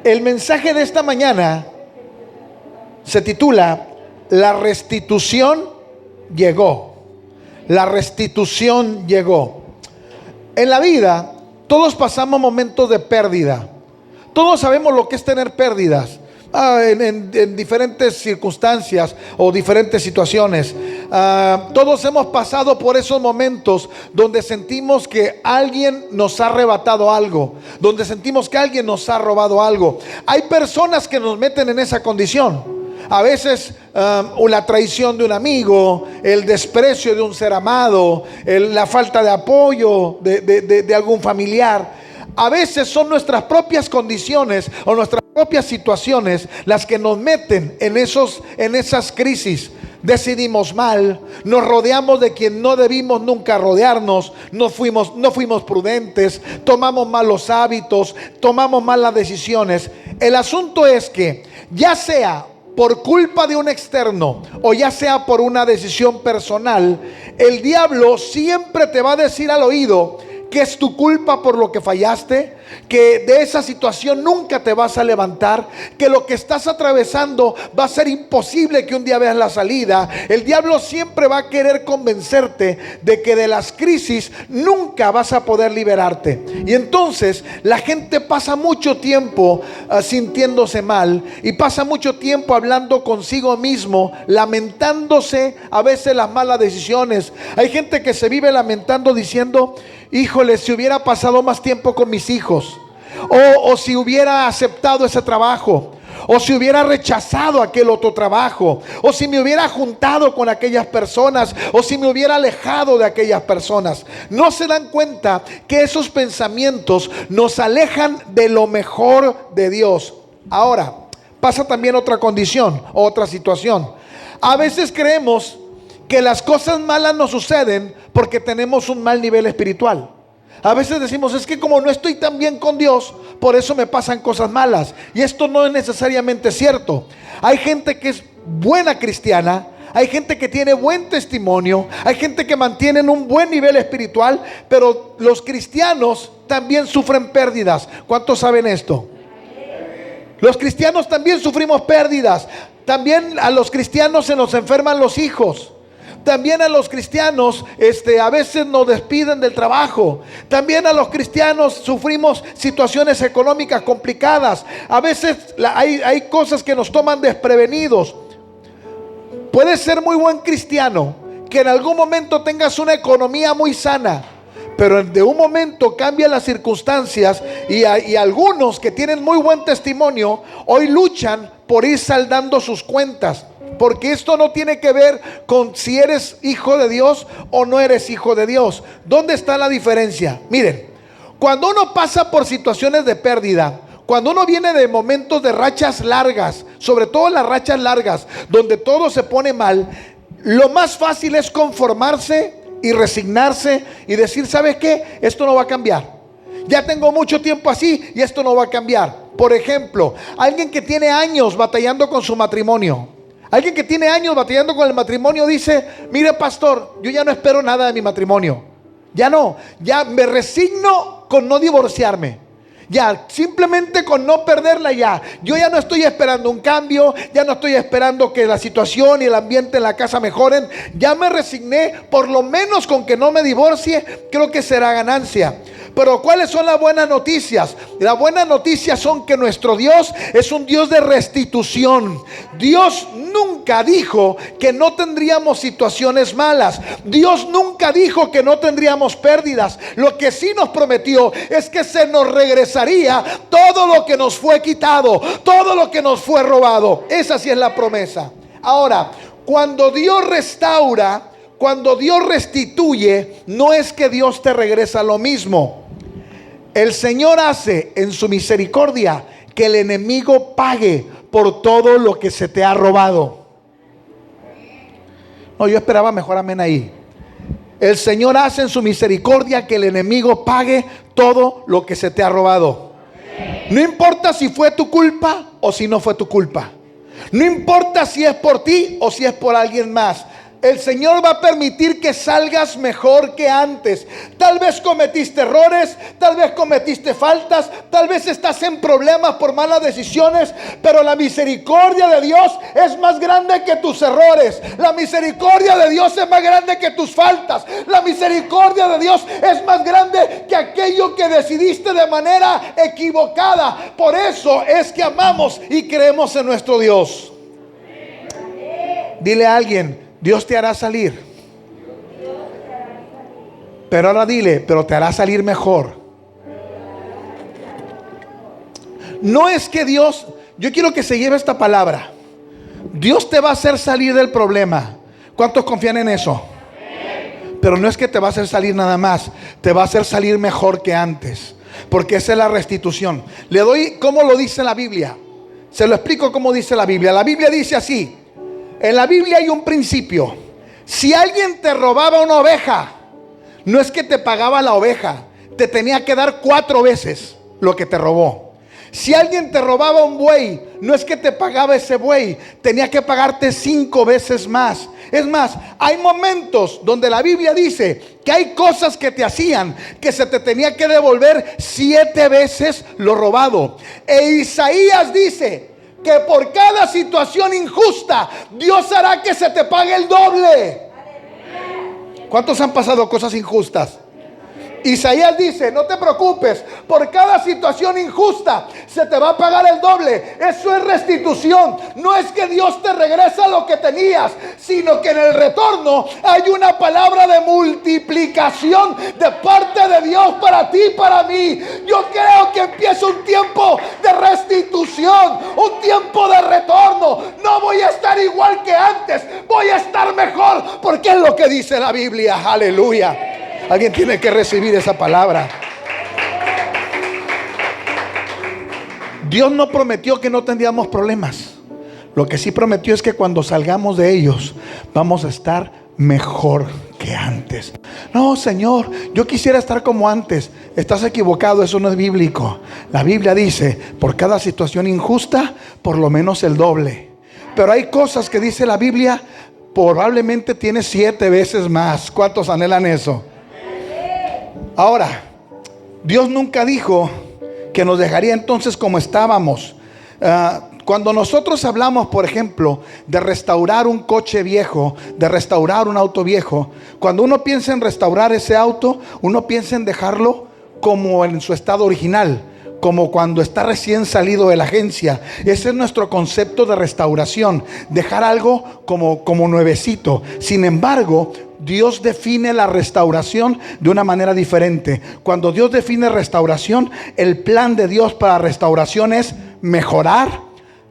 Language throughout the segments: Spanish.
El mensaje de esta mañana se titula La restitución llegó. La restitución llegó. En la vida todos pasamos momentos de pérdida. Todos sabemos lo que es tener pérdidas en diferentes circunstancias o diferentes situaciones. Todos hemos pasado por esos momentos donde sentimos que alguien nos ha arrebatado algo, donde sentimos que alguien nos ha robado algo. Hay personas que nos meten en esa condición. A veces la traición de un amigo, el desprecio de un ser amado, la falta de apoyo de algún familiar. A veces son nuestras propias condiciones o nuestras propias situaciones las que nos meten en esas crisis. Decidimos mal, nos rodeamos de quien no debimos nunca rodearnos, no fuimos prudentes, tomamos malos hábitos, tomamos malas decisiones. El asunto es que ya sea por culpa de un externo o ya sea por una decisión personal, el diablo siempre te va a decir al oído que es tu culpa por lo que fallaste, que de esa situación nunca te vas a levantar, que lo que estás atravesando va a ser imposible que un día veas la salida. El diablo siempre va a querer convencerte de que de las crisis nunca vas a poder liberarte. Y entonces la gente pasa mucho tiempo sintiéndose mal y pasa mucho tiempo hablando consigo mismo, lamentándose a veces las malas decisiones. Hay gente que se vive lamentando diciendo: híjole, si hubiera pasado más tiempo con mis hijos, o si hubiera aceptado ese trabajo, o si hubiera rechazado aquel otro trabajo, o si me hubiera juntado con aquellas personas, o si me hubiera alejado de aquellas personas. No se dan cuenta que esos pensamientos nos alejan de lo mejor de Dios. Ahora, pasa también otra condición, otra situación. A veces creemos que las cosas malas nos suceden porque tenemos un mal nivel espiritual. A veces decimos: es que como no estoy tan bien con Dios, por eso me pasan cosas malas. Y esto no es necesariamente cierto. Hay gente que es buena cristiana, hay gente que tiene buen testimonio, hay gente que mantiene un buen nivel espiritual, pero los cristianos también sufren pérdidas. ¿Cuántos saben esto? Los cristianos también sufrimos pérdidas. También a los cristianos se nos enferman los hijos. También a los cristianos a veces nos despiden del trabajo. También a los cristianos sufrimos situaciones económicas complicadas. A veces hay cosas que nos toman desprevenidos. Puedes ser muy buen cristiano, que en algún momento tengas una economía muy sana, pero de un momento cambian las circunstancias y algunos que tienen muy buen testimonio hoy luchan por ir saldando sus cuentas. Porque esto no tiene que ver con si eres hijo de Dios o no eres hijo de Dios. ¿Dónde está la diferencia? Miren, cuando uno pasa por situaciones de pérdida, cuando uno viene de momentos de rachas largas, sobre todo las rachas largas, donde todo se pone mal, lo más fácil es conformarse y resignarse y decir: ¿sabe qué? Esto no va a cambiar. Ya tengo mucho tiempo así y esto no va a cambiar. Por ejemplo, alguien que tiene años batallando con su matrimonio. Alguien que tiene años batallando con el matrimonio dice: mire, pastor, yo ya no espero nada de mi matrimonio. Ya me resigno con no divorciarme. Ya, simplemente con no perderla ya. Yo ya no estoy esperando un cambio, ya no estoy esperando que la situación y el ambiente en la casa mejoren. Ya me resigné, por lo menos con que no me divorcie, creo que será ganancia. Pero ¿cuáles son las buenas noticias? Las buenas noticias son que nuestro Dios es un Dios de restitución. Dios nunca dijo que no tendríamos situaciones malas. Dios nunca dijo que no tendríamos pérdidas. Lo que sí nos prometió es que se nos regresaría todo lo que nos fue quitado, todo lo que nos fue robado. Esa sí es la promesa. Ahora, cuando Dios restaura, cuando Dios restituye, no es que Dios te regresa lo mismo. El Señor hace en su misericordia que el enemigo pague por todo lo que se te ha robado. No, yo esperaba mejor amén ahí. El Señor hace en su misericordia que el enemigo pague todo lo que se te ha robado. No importa si fue tu culpa o si no fue tu culpa. No importa si es por ti o si es por alguien más. el Señor va a permitir que salgas mejor que antes. Tal vez cometiste errores, tal vez cometiste faltas, tal vez estás en problemas por malas decisiones, pero la misericordia de Dios es más grande que tus errores. La misericordia de Dios es más grande que tus faltas. La misericordia de Dios es más grande que aquello que decidiste de manera equivocada. Por eso es que amamos y creemos en nuestro Dios. Dile a alguien: Dios te hará salir. Pero ahora dile: pero te hará salir mejor. No es que Dios, yo quiero que se lleve esta palabra. Dios te va a hacer salir del problema. ¿Cuántos confían en eso? Pero no es que te va a hacer salir nada más, te va a hacer salir mejor que antes, porque esa es la restitución. Le doy cómo lo dice la Biblia. Se lo explico cómo dice la Biblia. La Biblia dice así. En la Biblia hay un principio. Si alguien te robaba una oveja, no es que te pagaba la oveja, te tenía que dar 4 veces lo que te robó. Si alguien te robaba un buey, no es que te pagaba ese buey, tenía que pagarte 5 veces más. Es más, hay momentos donde la Biblia dice que hay cosas que te hacían que se te tenía que devolver 7 veces lo robado. E Isaías dice que por cada situación injusta Dios hará que se te pague el doble. ¿Cuántos han pasado cosas injustas? Isaías dice: no te preocupes, por cada situación injusta se te va a pagar el doble. Eso es restitución. No es que Dios te regresa lo que tenías, sino que en el retorno hay una palabra de multiplicación de parte de Dios para ti y para mí. Yo creo que empieza un tiempo de restitución, un tiempo de retorno. No voy a estar igual que antes, voy a estar mejor, porque es lo que dice la Biblia. Aleluya. Alguien tiene que recibir esa palabra. Dios no prometió que no tendríamos problemas. Lo que sí prometió es que cuando salgamos de ellos vamos a estar mejor que antes. No, Señor, yo quisiera estar como antes. Estás equivocado, eso no es bíblico. La Biblia dice: por cada situación injusta, por lo menos el doble. Pero hay cosas que dice la Biblia, probablemente tiene 7 veces más. ¿Cuántos anhelan eso? Ahora, Dios nunca dijo que nos dejaría entonces como estábamos. Cuando nosotros hablamos, por ejemplo, de restaurar un coche viejo, de restaurar un auto viejo, cuando uno piensa en restaurar ese auto, uno piensa en dejarlo como en su estado original, como cuando está recién salido de la agencia. Ese es nuestro concepto de restauración, dejar algo como nuevecito. Sin embargo, Dios define la restauración de una manera diferente. Cuando Dios define restauración, el plan de Dios para restauración es mejorar,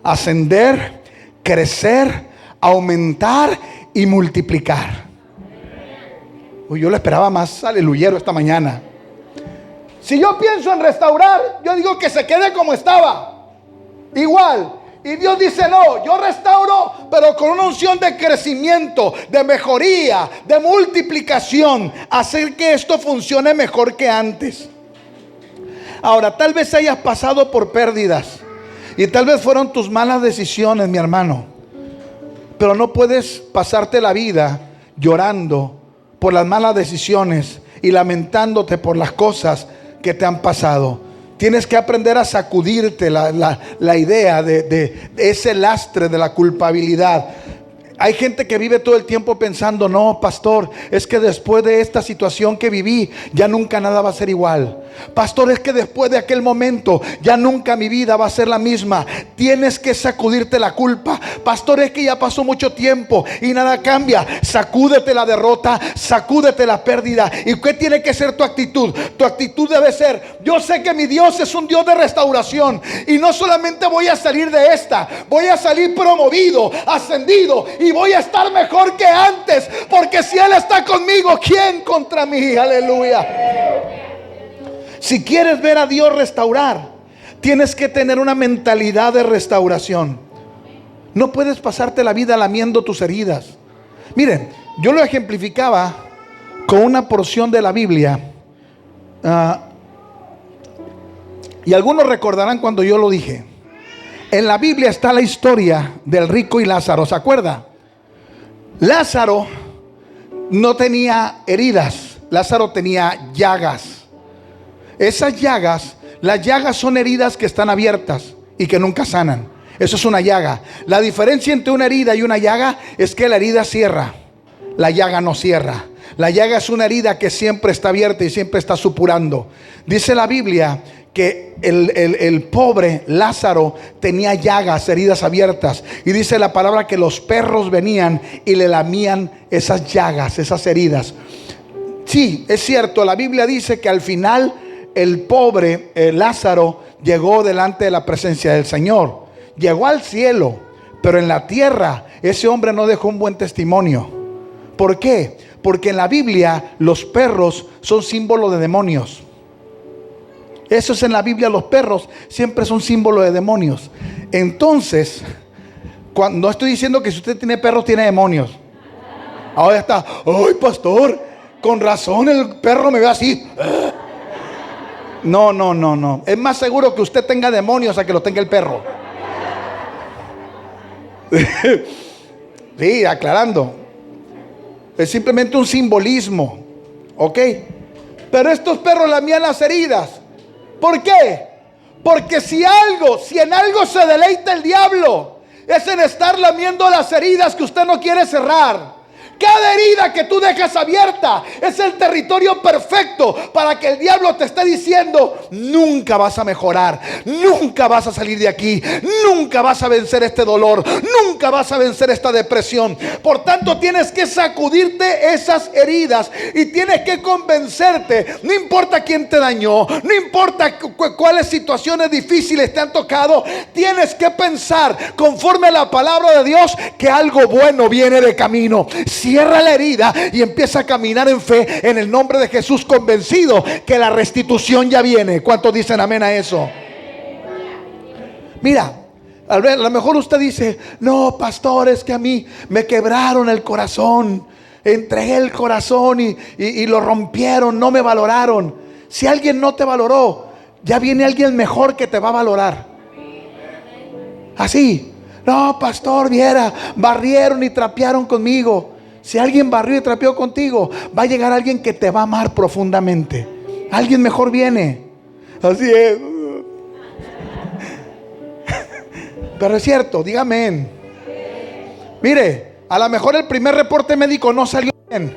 ascender, crecer, aumentar y multiplicar. Uy, yo lo esperaba más aleluyero esta mañana. Si yo pienso en restaurar, yo digo que se quede como estaba, igual. Y Dios dice: no, yo restauro, pero con una unción de crecimiento, de mejoría, de multiplicación, hacer que esto funcione mejor que antes. Ahora, tal vez hayas pasado por pérdidas y tal vez fueron tus malas decisiones, mi hermano, pero no puedes pasarte la vida llorando por las malas decisiones y lamentándote por las cosas que te han pasado. Tienes que aprender a sacudirte la idea de ese lastre de la culpabilidad. Hay gente que vive todo el tiempo pensando: no, pastor, es que después de esta situación que viví, ya nunca nada va a ser igual. Pastor, es que después de aquel momento, ya nunca mi vida va a ser la misma. Tienes que sacudirte la culpa. Pastor, es que ya pasó mucho tiempo y nada cambia. Sacúdete la derrota, sacúdete la pérdida. ¿Y qué tiene que ser tu actitud? Tu actitud debe ser: yo sé que mi Dios es un Dios de restauración, y no solamente voy a salir de esta, voy a salir promovido, ascendido, y voy a estar mejor que antes, porque si Él está conmigo, ¿quién contra mí? Aleluya. Si quieres ver a Dios restaurar, tienes que tener una mentalidad de restauración. No puedes pasarte la vida lamiendo tus heridas. Miren, yo lo ejemplificaba con una porción de la Biblia, y algunos recordarán cuando yo lo dije. En la Biblia está la historia del rico y Lázaro, ¿se acuerda? Lázaro no tenía heridas, Lázaro tenía llagas. Esas llagas, las llagas son heridas que están abiertas y que nunca sanan. Eso es una llaga. La diferencia entre una herida y una llaga es que la herida cierra, la llaga no cierra. La llaga es una herida que siempre está abierta y siempre está supurando. Dice la Biblia que el pobre Lázaro tenía llagas, heridas abiertas. Y dice la palabra que los perros venían y le lamían esas llagas, esas heridas. Sí, es cierto, la Biblia dice que al final el pobre Lázaro llegó delante de la presencia del Señor. Llegó al cielo, pero en la tierra ese hombre no dejó un buen testimonio. ¿Por qué? Porque en la Biblia los perros son símbolo de demonios. Eso es en la Biblia, los perros siempre son símbolo de demonios. Entonces, no estoy diciendo que si usted tiene perros tiene demonios. Ahora está, ay pastor, con razón el perro me ve así. No. Es más seguro que usted tenga demonios a que lo tenga el perro. Sí, aclarando. Es simplemente un simbolismo. ¿Ok? Pero estos perros lamían las heridas. ¿Por qué? Porque si en algo se deleita el diablo, es en estar lamiendo las heridas que usted no quiere cerrar. Cada herida que tú dejas abierta es el territorio perfecto para que el diablo te esté diciendo: nunca vas a mejorar, nunca vas a salir de aquí, nunca vas a vencer este dolor, nunca vas a vencer esta depresión. Por tanto, tienes que sacudirte esas heridas y tienes que convencerte. No importa quién te dañó, no importa cuáles situaciones difíciles te han tocado, tienes que pensar conforme a la palabra de Dios que algo bueno viene de camino. Cierra la herida y empieza a caminar en fe en el nombre de Jesús, convencido que la restitución ya viene. ¿Cuántos dicen amén a eso? Mira, a lo mejor usted dice: no, pastor, es que a mí me quebraron el corazón, entregué el corazón y lo rompieron, no me valoraron. Si alguien no te valoró, ya viene alguien mejor que te va a valorar. Así: no, pastor, viera, barrieron y trapearon conmigo. Si alguien barrió y trapeó contigo, va a llegar alguien que te va a amar profundamente. Alguien mejor viene. Así es. Pero es cierto, dígame. Mire, a lo mejor el primer reporte médico no salió bien.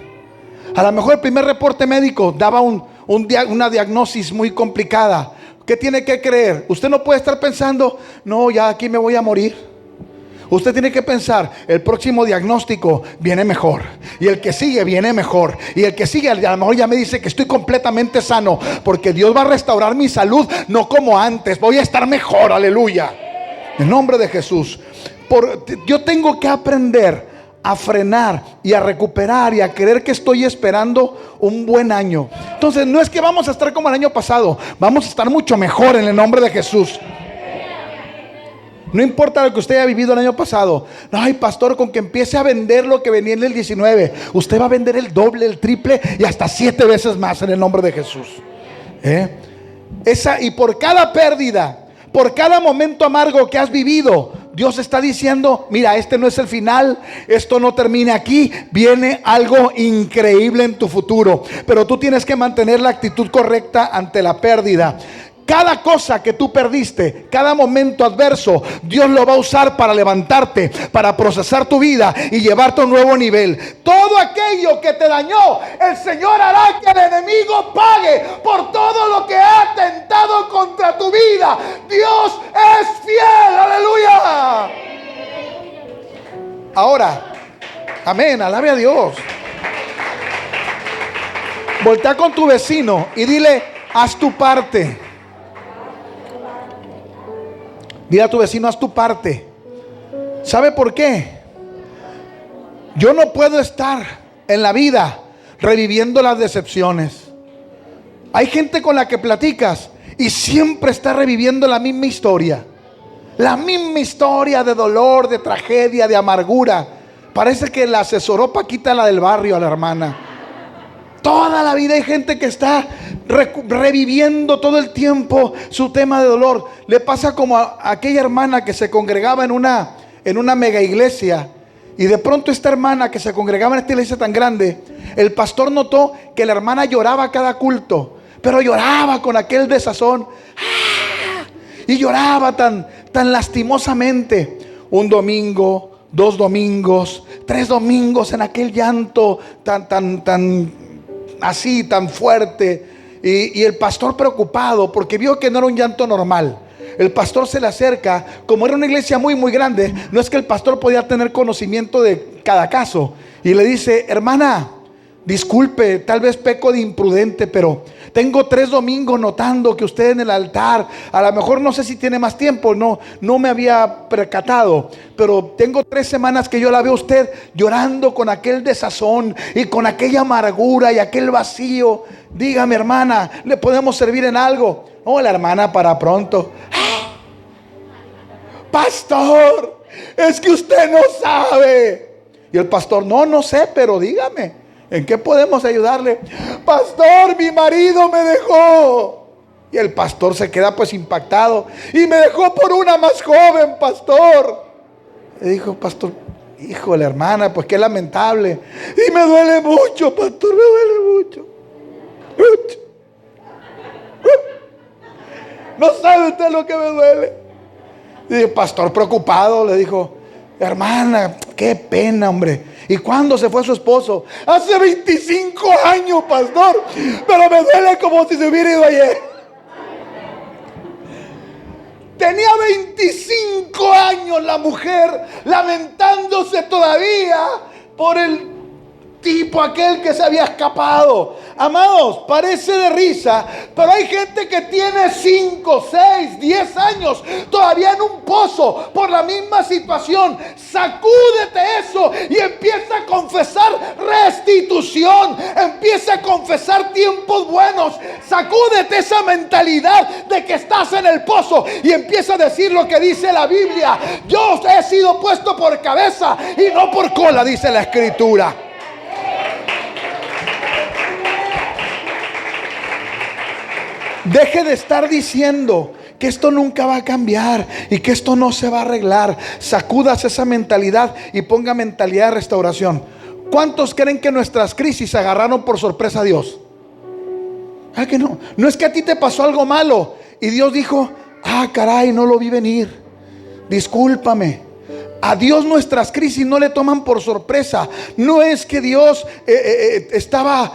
A lo mejor el primer reporte médico daba una diagnosis muy complicada. ¿Qué tiene que creer? Usted no puede estar pensando: no, ya aquí me voy a morir. Usted tiene que pensar: el próximo diagnóstico viene mejor, y el que sigue viene mejor, y el que sigue a lo mejor ya me dice que estoy completamente sano, porque Dios va a restaurar mi salud, no como antes, voy a estar mejor, aleluya, en nombre de Jesús. Yo tengo que aprender a frenar y a recuperar y a creer que estoy esperando un buen año. Entonces no es que vamos a estar como el año pasado, vamos a estar mucho mejor en el nombre de Jesús. No importa lo que usted haya vivido el año pasado. Ay, pastor, con que empiece a vender lo que venía en el 19, usted va a vender el doble, el triple y hasta 7 veces más en el nombre de Jesús. Y por cada pérdida, por cada momento amargo que has vivido, Dios está diciendo: mira, este no es el final, esto no termina aquí, viene algo increíble en tu futuro. Pero tú tienes que mantener la actitud correcta ante la pérdida. Cada cosa que tú perdiste, cada momento adverso, Dios lo va a usar para levantarte, para procesar tu vida y llevarte a un nuevo nivel. Todo aquello que te dañó, el Señor hará que el enemigo pague por todo lo que ha atentado contra tu vida. Dios es fiel, aleluya. Ahora, amén, alabe a Dios. Voltea con tu vecino y dile: haz tu parte. Dile a tu vecino: haz tu parte. ¿Sabe por qué? Yo no puedo estar en la vida reviviendo las decepciones. Hay gente con la que platicas y siempre está reviviendo la misma historia. La misma historia de dolor, de tragedia, de amargura. Parece que la asesoró Paquita, la del barrio, a la hermana. Toda la vida hay gente que está reviviendo todo el tiempo su tema de dolor. Le pasa como a aquella hermana que se congregaba en una mega iglesia Y de pronto esta hermana que se congregaba en esta iglesia tan grande, el pastor notó que la hermana lloraba cada culto, pero lloraba con aquel desazón. Y lloraba tan lastimosamente. Un domingo, 2 domingos, 3 domingos en aquel llanto tan así, tan fuerte. Y el pastor preocupado porque vio que no era un llanto normal. El pastor se le acerca. Como era una iglesia muy muy grande, no es que el pastor podía tener conocimiento de cada caso. Y le dice: hermana, disculpe, tal vez peco de imprudente, pero tengo 3 domingos notando que usted en el altar, a lo mejor no sé si tiene más tiempo, no me había percatado, pero tengo 3 semanas que yo la veo a usted llorando con aquel desazón y con aquella amargura y aquel vacío. Dígame, hermana, ¿le podemos servir en algo? No, la hermana para pronto: pastor, es que usted no sabe. Y el pastor: no sé, pero dígame, ¿en qué podemos ayudarle? Pastor, mi marido me dejó. Y el pastor se queda pues impactado: y me dejó por una más joven, pastor. Le dijo: pastor, híjole, hermana, pues qué lamentable. Y me duele mucho, pastor, me duele mucho. No sabe usted lo que me duele. Y el pastor preocupado le dijo: hermana, qué pena, hombre. ¿Y cuándo se fue su esposo? Hace 25 años, pastor, pero me duele como si se hubiera ido ayer. Tenía 25 años la mujer lamentándose todavía por el tipo aquel que se había escapado. Amados, parece de risa, pero hay gente que tiene 5, 6, 10 años todavía en un pozo por la misma situación. Sacúdete eso y empieza a confesar restitución, empieza a confesar tiempos buenos. Sacúdete esa mentalidad de que estás en el pozo y empieza a decir lo que dice la Biblia: yo he sido puesto por cabeza y no por cola, dice la Escritura. Deje de estar diciendo que esto nunca va a cambiar y que esto no se va a arreglar. Sacúdase esa mentalidad y ponga mentalidad de restauración. ¿Cuántos creen que nuestras crisis agarraron por sorpresa a Dios? ¿Ah, que no? No es que a ti te pasó algo malo y Dios dijo: caray, no lo vi venir, discúlpame. A Dios nuestras crisis no le toman por sorpresa. No es que Dios estaba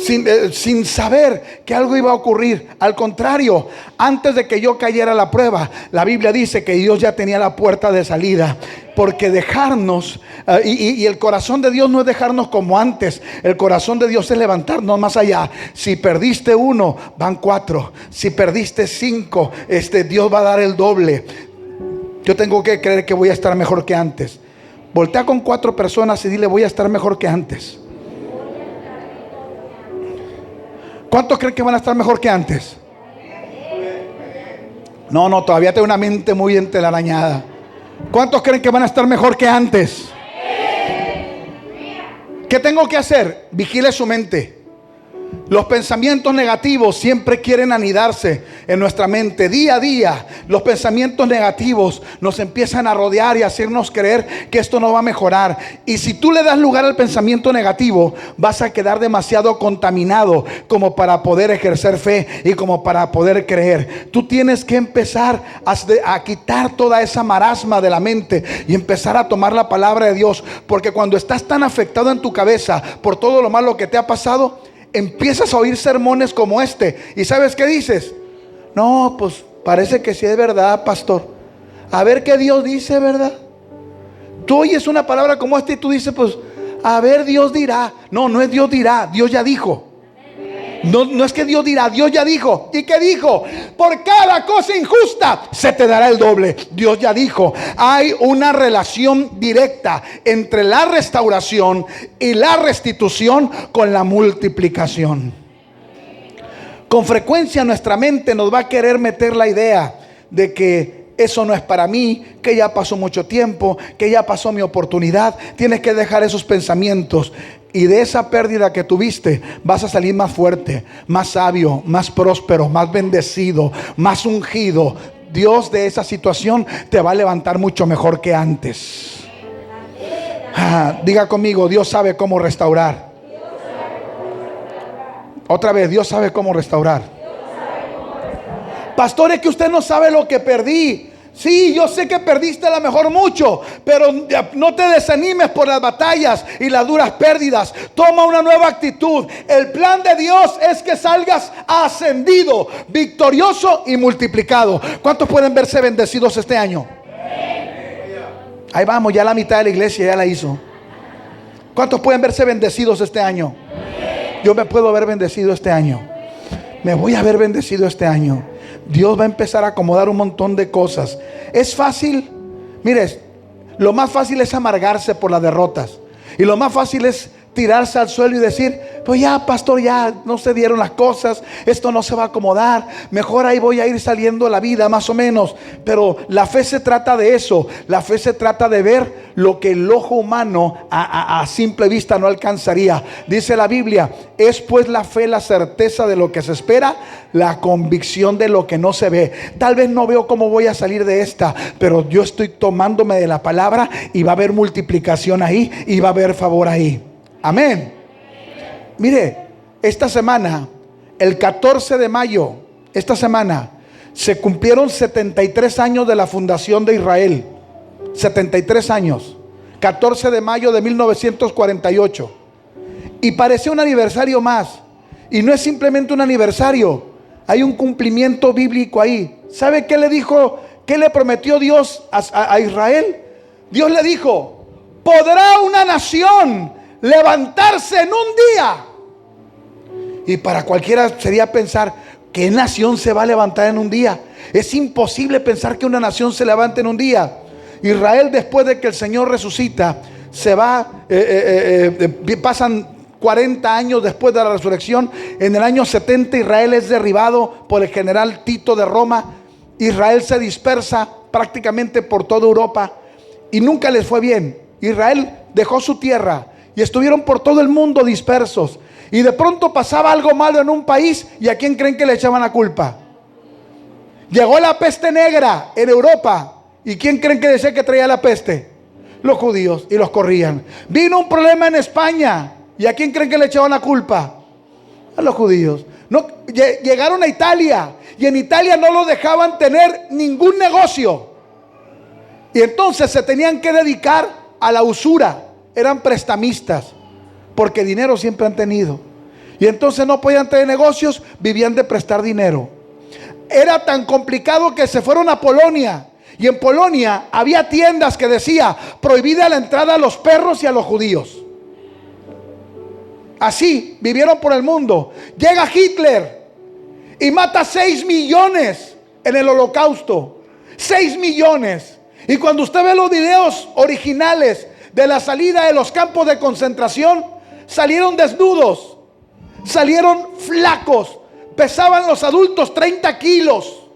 sin saber que algo iba a ocurrir. Al contrario, antes de que yo cayera a la prueba, la Biblia dice que Dios ya tenía la puerta de salida. Porque dejarnos y el corazón de Dios no es dejarnos como antes. El corazón de Dios es levantarnos más allá. Si perdiste 1, van 4. Si perdiste 5, Dios va a dar el doble. Yo tengo que creer que voy a estar mejor que antes. Voltea con 4 personas y dile: voy a estar mejor que antes. ¿Cuántos creen que van a estar mejor que antes? No, todavía tengo una mente muy entelarañada. ¿Cuántos creen que van a estar mejor que antes? ¿Qué tengo que hacer? Vigile su mente. Los pensamientos negativos siempre quieren anidarse en nuestra mente. Día a día los pensamientos negativos nos empiezan a rodear y a hacernos creer que esto no va a mejorar. Y si tú le das lugar al pensamiento negativo, vas a quedar demasiado contaminado como para poder ejercer fe y como para poder creer. Tú tienes que empezar a quitar toda esa marasma de la mente y empezar a tomar la palabra de Dios. Porque cuando estás tan afectado en tu cabeza por todo lo malo que te ha pasado, empiezas a oír sermones como este. ¿Y sabes qué dices? No, pues parece que sí es verdad, pastor. A ver qué Dios dice, ¿verdad? Tú oyes una palabra como esta y tú dices: pues a ver, Dios dirá. No es Dios dirá, Dios ya dijo. No es que Dios dirá, Dios ya dijo. ¿Y qué dijo? Por cada cosa injusta se te dará el doble. Dios ya dijo. Hay una relación directa entre la restauración y la restitución con la multiplicación. Con frecuencia nuestra mente nos va a querer meter la idea de que eso no es para mí, que ya pasó mucho tiempo, que ya pasó mi oportunidad. Tienes que dejar esos pensamientos. Y de esa pérdida que tuviste vas a salir más fuerte, más sabio, más próspero, más bendecido, más ungido. Dios de esa situación te va a levantar mucho mejor que antes. Diga conmigo, Dios sabe cómo restaurar. Otra vez, Dios sabe cómo restaurar. Pastor, es que usted no sabe lo que perdí. Sí, yo sé que perdiste a lo mejor mucho, pero no te desanimes por las batallas y las duras pérdidas. Toma una nueva actitud. El plan de Dios es que salgas ascendido, victorioso y multiplicado. ¿Cuántos pueden verse bendecidos este año? Ahí vamos, ya la mitad de la iglesia ya la hizo. ¿Cuántos pueden verse bendecidos este año? Yo me puedo ver bendecido este año. Me voy a ver bendecido este año. Dios va a empezar a acomodar un montón de cosas. Es fácil. Mire, lo más fácil es amargarse por las derrotas. Y lo más fácil es tirarse al suelo y decir: pues ya, pastor, ya no se dieron las cosas, esto no se va a acomodar, mejor ahí voy a ir saliendo la vida más o menos. Pero la fe se trata de eso. La fe se trata de ver lo que el ojo humano a simple vista no alcanzaría. Dice la Biblia: es pues la fe la certeza de lo que se espera, la convicción de lo que no se ve. Tal vez no veo cómo voy a salir de esta, pero yo estoy tomándome de la palabra, y va a haber multiplicación ahí, y va a haber favor ahí. Amén. Mire, esta semana, el 14 de mayo, esta semana, se cumplieron 73 años de la fundación de Israel. 73 años. 14 de mayo de 1948. Y parece un aniversario más. Y no es simplemente un aniversario. Hay un cumplimiento bíblico ahí. ¿Sabe qué le dijo? ¿Qué le prometió Dios a Israel? Dios le dijo: ¿podrá una nación levantarse en un día? Y para cualquiera sería pensar: ¿qué nación se va a levantar en un día? Es imposible pensar que una nación se levante en un día. Israel, después de que el Señor resucita, se va, pasan 40 años después de la resurrección. En el año 70 Israel es derribado por el general Tito de Roma. Israel se dispersa prácticamente por toda Europa y nunca les fue bien. Israel dejó su tierra y estuvieron por todo el mundo dispersos. Y de pronto pasaba algo malo en un país, ¿y a quién creen que le echaban la culpa? Llegó la peste negra en Europa, ¿y quién creen que decía que traía la peste? Los judíos, y los corrían. Vino un problema en España, ¿y a quién creen que le echaban la culpa? A los judíos. No, llegaron a Italia, y en Italia no lo dejaban tener ningún negocio. Y entonces se tenían que dedicar a la usura. Eran prestamistas, porque dinero siempre han tenido. Y entonces no podían tener negocios, vivían de prestar dinero. Era tan complicado que se fueron a Polonia. Y en Polonia había tiendas que decía: prohibida la entrada a los perros y a los judíos. Así vivieron por el mundo. Llega Hitler y mata 6 millones en el Holocausto. 6 millones. Y cuando usted ve los videos originales de la salida de los campos de concentración, salieron desnudos, salieron flacos, pesaban los adultos 30 kilos,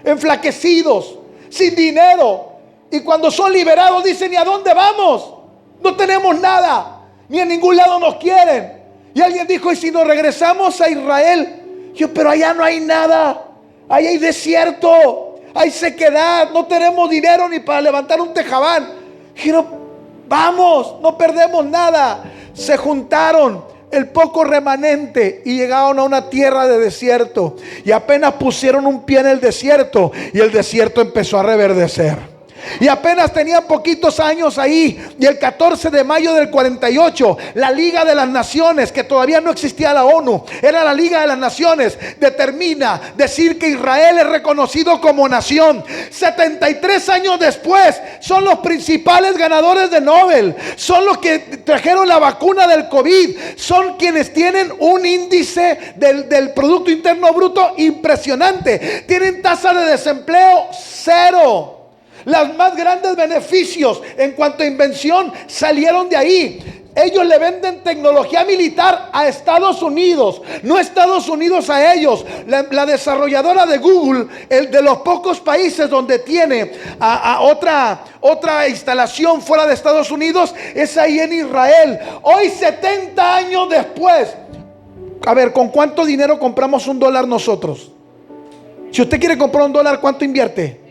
enflaquecidos, sin dinero. Y cuando son liberados dicen: ¿y a dónde vamos? No tenemos nada, ni en ningún lado nos quieren. Y alguien dijo: ¿y si nos regresamos a Israel? Yo: pero allá no hay nada, ahí hay desierto, hay sequedad, no tenemos dinero ni para levantar un tejabán. Dijeron: vamos, no perdemos nada. Se juntaron el poco remanente y llegaron a una tierra de desierto. Y apenas pusieron un pie en el desierto, y el desierto empezó a reverdecer. Y apenas tenían poquitos años ahí. Y el 14 de mayo del 48, la Liga de las Naciones, que todavía no existía la ONU, era la Liga de las Naciones, determina decir que Israel es reconocido como nación. 73 años después, son los principales ganadores de Nobel. Son los que trajeron la vacuna del COVID. Son quienes tienen un índice del Producto Interno Bruto impresionante. Tienen tasa de desempleo cero. Los más grandes beneficios en cuanto a invención salieron de ahí. Ellos le venden tecnología militar a Estados Unidos, no Estados Unidos a ellos. La desarrolladora de Google, el de los pocos países donde tiene otra instalación fuera de Estados Unidos, es ahí en Israel. Hoy, 70 años después, a ver, ¿con cuánto dinero compramos $1 nosotros? Si usted quiere comprar $1, ¿cuánto invierte?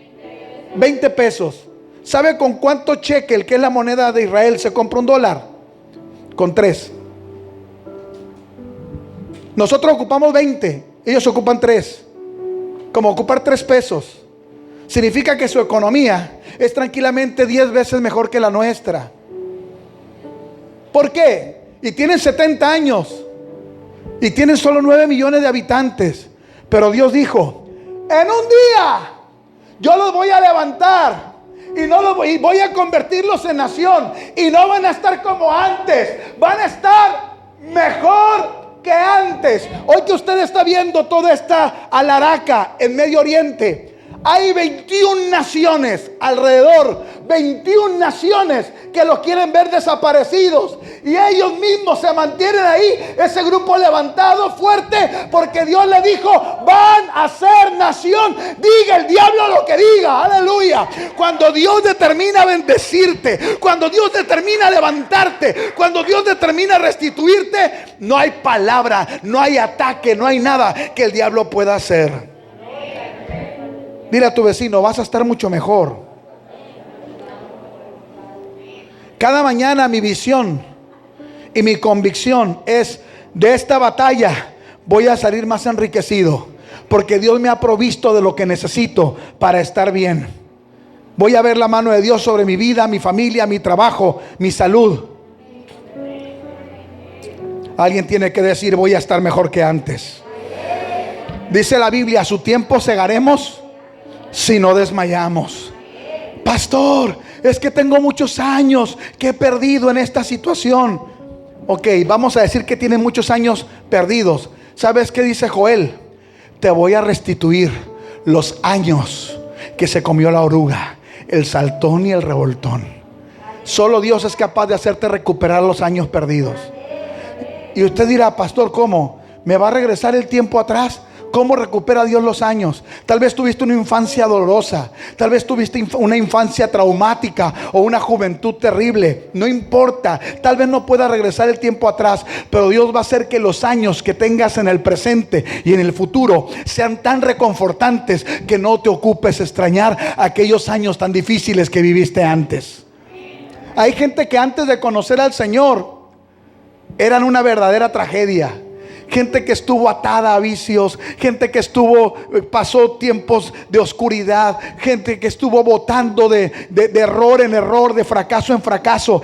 20 pesos. ¿Sabe con cuánto shekel, que es la moneda de Israel, se compra un dólar? Con 3. Nosotros ocupamos 20, ellos ocupan 3. Como ocupar 3 pesos. Significa que su economía es tranquilamente 10 veces mejor que la nuestra. ¿Por qué? Y tienen 70 años y tienen solo 9 millones de habitantes. Pero Dios dijo: en un día yo los voy a levantar y voy a convertirlos en nación, y no van a estar como antes, van a estar mejor que antes. Hoy que usted está viendo toda esta alaraca en Medio Oriente, hay 21 naciones alrededor, 21 naciones que los quieren ver desaparecidos, y ellos mismos se mantienen ahí, ese grupo levantado fuerte, porque Dios le dijo: van a ser nación, diga el diablo lo que diga. Aleluya. Cuando Dios determina bendecirte, cuando Dios determina levantarte, cuando Dios determina restituirte, no hay palabra, no hay ataque, no hay nada que el diablo pueda hacer. Dile a tu vecino: vas a estar mucho mejor. Cada mañana mi visión y mi convicción es: de esta batalla voy a salir más enriquecido, porque Dios me ha provisto de lo que necesito para estar bien. Voy a ver la mano de Dios sobre mi vida, mi familia, mi trabajo, mi salud. Alguien tiene que decir: voy a estar mejor que antes. Dice la Biblia: a su tiempo segaremos si no desmayamos. Pastor, es que tengo muchos años que he perdido en esta situación. Ok, vamos a decir que tiene muchos años perdidos. ¿Sabes qué dice Joel? Te voy a restituir los años que se comió la oruga, el saltón y el revoltón. Solo Dios es capaz de hacerte recuperar los años perdidos. Y usted dirá: pastor, ¿cómo? ¿Me va a regresar el tiempo atrás? ¿Cómo recupera Dios los años? Tal vez tuviste una infancia dolorosa, tal vez tuviste una infancia traumática o una juventud terrible. No importa, tal vez no pueda regresar el tiempo atrás, pero Dios va a hacer que los años que tengas en el presente y en el futuro sean tan reconfortantes que no te ocupes extrañar aquellos años tan difíciles que viviste antes. Hay gente que antes de conocer al Señor eran una verdadera tragedia. Gente que estuvo atada a vicios, gente que pasó tiempos de oscuridad, gente que estuvo botando de error en error, de fracaso en fracaso,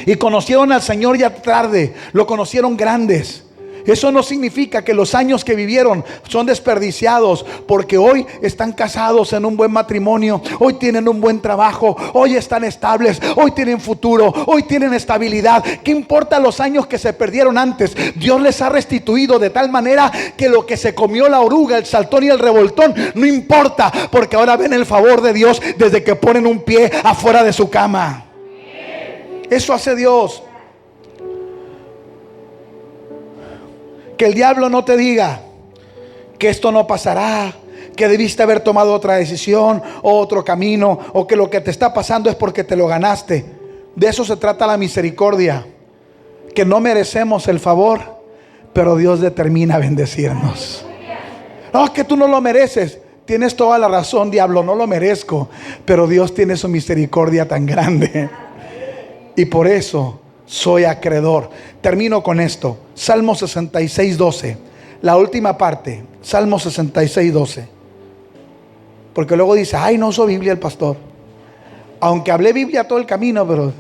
y conocieron al Señor ya tarde, lo conocieron grandes. Eso no significa que los años que vivieron son desperdiciados, porque hoy están casados en un buen matrimonio, hoy tienen un buen trabajo, hoy están estables, hoy tienen futuro, hoy tienen estabilidad. ¿Qué importa los años que se perdieron antes? Dios les ha restituido de tal manera que lo que se comió la oruga, el saltón y el revoltón no importa, porque ahora ven el favor de Dios desde que ponen un pie afuera de su cama. Eso hace Dios. Que el diablo no te diga que esto no pasará, que debiste haber tomado otra decisión o otro camino, o que lo que te está pasando es porque te lo ganaste. De eso se trata la misericordia, que no merecemos el favor, pero Dios determina bendecirnos. No, que tú no lo mereces. Tienes toda la razón, diablo, no lo merezco, pero Dios tiene su misericordia tan grande, y por eso soy acreedor. Termino con esto. Salmo 66:12, la última parte. Salmo 66:12. Porque luego dice: ay, no uso Biblia el pastor. Aunque hablé Biblia todo el camino, pero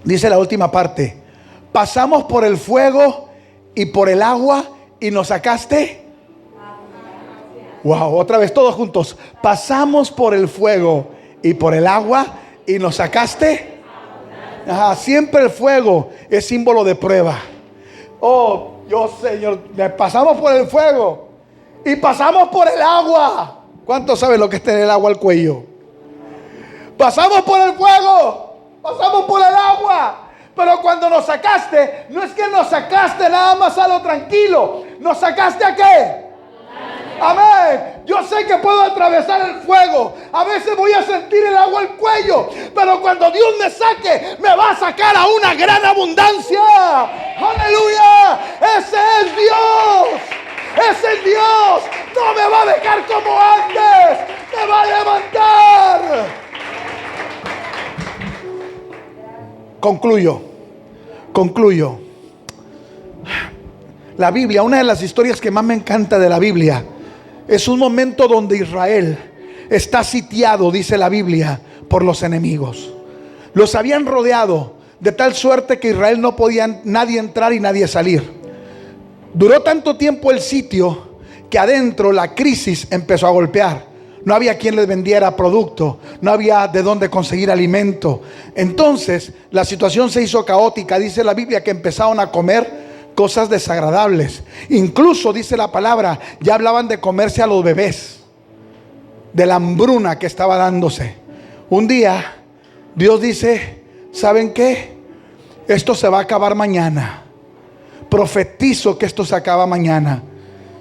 dice la última parte: pasamos por el fuego y por el agua y nos sacaste. Wow, otra vez todos juntos. Pasamos por el fuego y por el agua y nos sacaste. Ajá, siempre el fuego es símbolo de prueba. Oh, Dios, Señor, pasamos por el fuego y pasamos por el agua. ¿Cuántos saben lo que es tener el agua al cuello? Pasamos por el fuego, pasamos por el agua, pero cuando nos sacaste, no es que nos sacaste nada más a lo tranquilo. ¿Nos sacaste a qué? Amén. Yo sé que puedo atravesar el fuego. A veces voy a sentir el agua al cuello, pero cuando Dios me saque, me va a sacar a una gran abundancia. Aleluya. Ese es Dios. Ese es Dios. No me va a dejar como antes. Concluyo. La Biblia, una de las historias que más me encanta de la Biblia, es un momento donde Israel está sitiado, dice la Biblia, por los enemigos. Los habían rodeado de tal suerte que Israel no podía nadie entrar y nadie salir. Duró tanto tiempo el sitio que adentro la crisis empezó a golpear. No había quien les vendiera producto, no había de dónde conseguir alimento. Entonces la situación se hizo caótica. Dice la Biblia que empezaron a comer cosas desagradables. Incluso dice la palabra, ya hablaban de comerse a los bebés, de la hambruna que estaba dándose. Un día Dios dice: ¿saben qué? Esto se va a acabar mañana. Profetizo que esto se acaba mañana.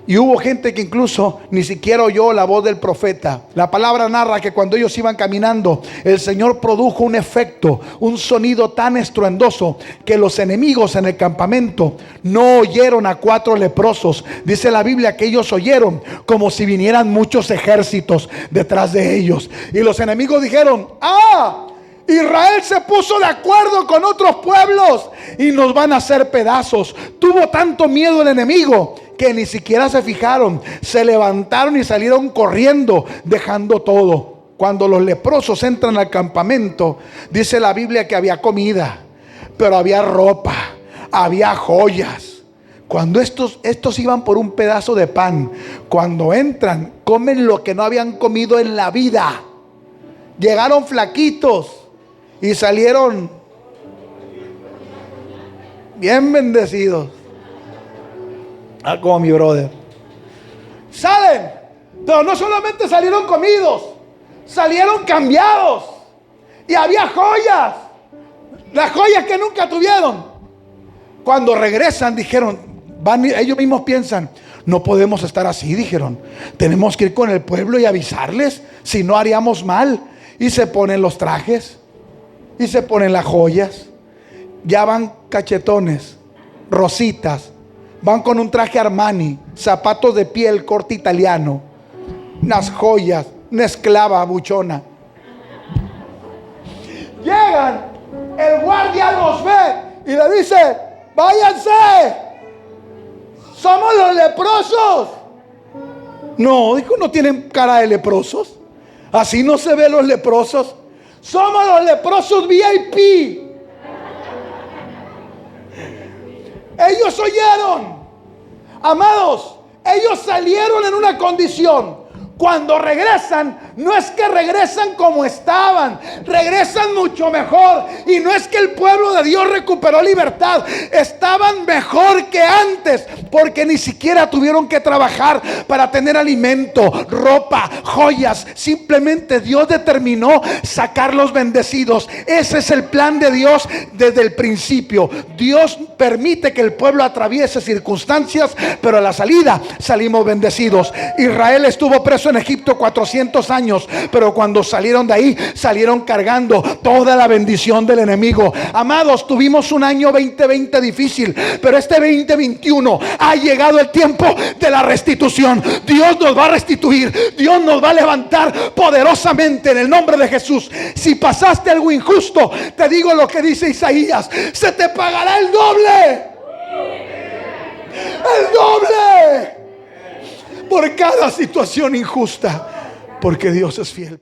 Y hubo gente que incluso ni siquiera oyó la voz del profeta. La palabra narra que cuando ellos iban caminando, el Señor produjo un efecto, un sonido tan estruendoso que los enemigos en el campamento no oyeron a 4 leprosos. Dice la Biblia que ellos oyeron como si vinieran muchos ejércitos detrás de ellos. Y los enemigos dijeron: ¡ah! Israel se puso de acuerdo con otros pueblos y nos van a hacer pedazos. Tuvo tanto miedo el enemigo que ni siquiera se fijaron. Se levantaron y salieron corriendo, dejando todo. Cuando los leprosos entran al campamento, dice la Biblia que había comida, pero había ropa, había joyas. Cuando estos iban por un pedazo de pan, cuando entran, comen lo que no habían comido en la vida. Llegaron flaquitos y salieron bien bendecidos. Como mi brother. Salen, pero no solamente salieron comidos, salieron cambiados. Y había joyas, las joyas que nunca tuvieron. Cuando regresan dijeron, ellos mismos piensan: no podemos estar así, dijeron. Tenemos que ir con el pueblo y avisarles, si no haríamos mal. Y se ponen los trajes y se ponen las joyas. Ya van cachetones, rositas. Van con un traje Armani, zapatos de piel corte italiano, unas joyas, una esclava buchona. Llegan, el guardia los ve y le dice: váyanse, somos los leprosos. No, dijo, no tienen cara de leprosos. Así no se ven los leprosos. Somos los leprosos VIP. Ellos oyeron. Amados, ellos salieron en una condición. Cuando regresan, no es que regresan como estaban, regresan mucho mejor. Y no es que el pueblo de Dios recuperó libertad, estaban mejor que antes, porque ni siquiera tuvieron que trabajar para tener alimento, ropa, joyas. Simplemente Dios determinó sacarlos bendecidos. Ese es el plan de Dios desde el principio. Dios permite que el pueblo atraviese circunstancias, pero a la salida salimos bendecidos. Israel estuvo preso en Egipto 400 años, pero cuando salieron de ahí, salieron cargando toda la bendición del enemigo. Amados, tuvimos un año 2020 difícil, pero este 2021 ha llegado el tiempo de la restitución. Dios nos va a restituir, Dios nos va a levantar poderosamente en el nombre de Jesús. Si pasaste algo injusto, te digo lo que dice Isaías: se te pagará el doble. El doble por cada situación injusta, porque Dios es fiel.